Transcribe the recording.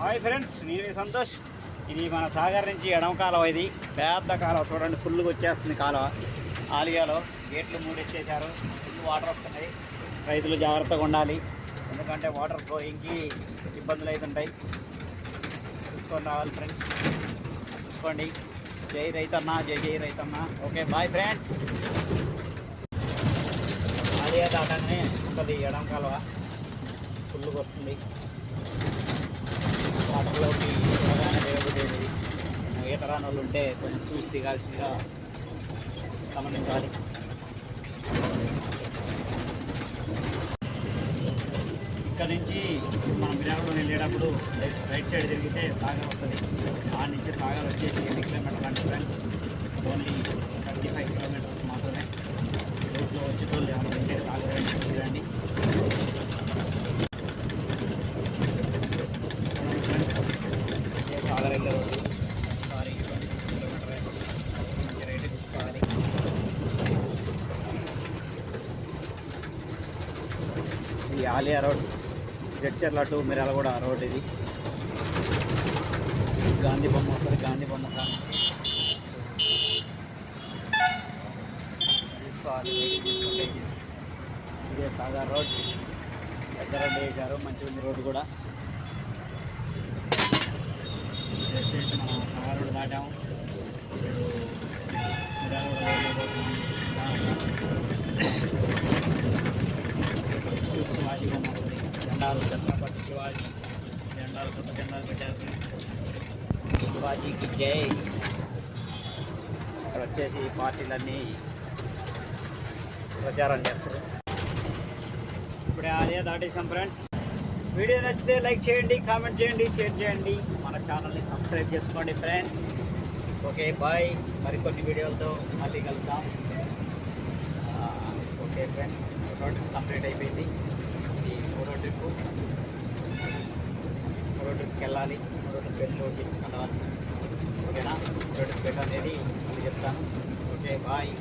Hi friends, నేను సంతోష్. ఇది మన సాగర్ నుంచి ఎడమ కాలువ. ఇది పెద్ద కాలువ చూడండి, ఫుల్గా వచ్చేస్తుంది కాలువ. ఆలియాలో గేట్లు మూడెచ్చేసారు, ఫుల్ వాటర్ వస్తున్నాయి. రైతులు జాగ్రత్తగా ఉండాలి, ఎందుకంటే వాటర్ ఫ్లోయింగ్కి ఇబ్బందులు అవుతుంటాయి. చూసుకొని రావాలి ఫ్రెండ్స్, చూసుకోండి. జై రైతన్న, జై జై రైతన్న. Okay, bye friends. ఆలియా దాటానే ఉంటుంది ఎడమ కాలువ, ఫుల్గా వస్తుంది. వాటర్లోకి త్వరగానే దిగబుద్ధేది. ఈత రాని వాళ్ళు ఉంటే కొంచెం చూసి దిగాల్సిందిగా గమనించాలి. ఇక్కడ నుంచి మనం విరాగంలో వెళ్ళేటప్పుడు రైట్ సైడ్ తిరిగితే సాగర్ వస్తుంది. ఆ నుంచి సాగర్ వచ్చేసి 8 కిలోమీటర్లు అంటే ఫ్రెండ్స్, ఓన్లీ 35 కిలోమీటర్స్ మాత్రమే. రోడ్లో వచ్చేటోళ్ళు ఏమంటే సాగర్ చూడండి. సాగర్ వెళ్ళే రోడ్డు సారీ 26 కిలోమీటర్ మంచి రేటు తీసుకోవాలి. ఇది Alia road, Jadcherla to Miryalaguda road. ఇది గాంధీ బొమ్మ వస్తుంది, గాంధీ బొమ్మ తీసుకోవాలి. రేటు తీసుకుంటే ఇదే సాగర్ రోడ్. పెద్ద రోడ్డు వేశారు, మంచిగా ఉంది రోడ్డు కూడా. వచ్చేసి మనం సాగర్ రోడ్డు దాటాము. శివాజీ బొమ్మ వస్తుంది, జెండాలు ఛత్రపతి శివాజీ జెండాలు, కొత్త జెండాలు పెట్టారు ఫ్రెండ్స్. శివాజీకి జై. ఇక్కడ వచ్చేసి పార్టీలన్నీ ప్రచారం చేస్తారు. ఇప్పుడే ఆలియా దాటేసాం ఫ్రెండ్స్. వీడియో నచ్చితే లైక్ చేయండి, కామెంట్ చేయండి, షేర్ చేయండి, మన ఛానల్ని సబ్స్క్రైబ్ చేసుకోండి ఫ్రెండ్స్. Okay, bye. మరికొన్ని వీడియోలతో మళ్ళీ కలుద్దాం. ఓకే ఫ్రెండ్స్, రోడ్ కంప్లీట్ అయిపోయింది. ఇది మూడో ట్రిప్కి వెళ్ళాలి. మూడో ట్రిప్ వెళ్ళి రోడ్ తీసుకుంటాను. ఓకేనా? మూడో ట్రిప్ అనేది మళ్ళీ చెప్తాను. Okay, bye.